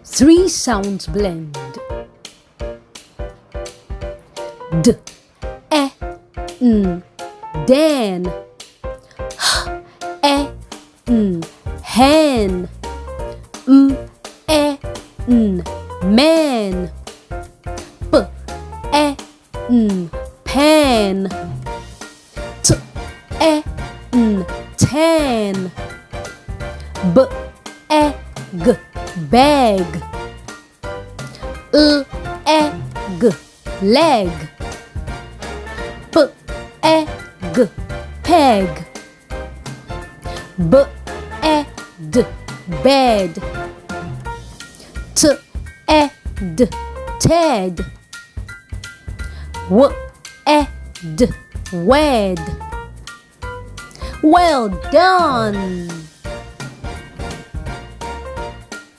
Three sounds blend. D, e, n, dan. H, e, n, hen. M, e, n, man. P, e, n, pan. T, e, n, tan. B, e, g, bag. L, e, g, leg. P, e, g, peg. B, e, d, bed. T, e, d, ted. W, e, d, wed. Well done!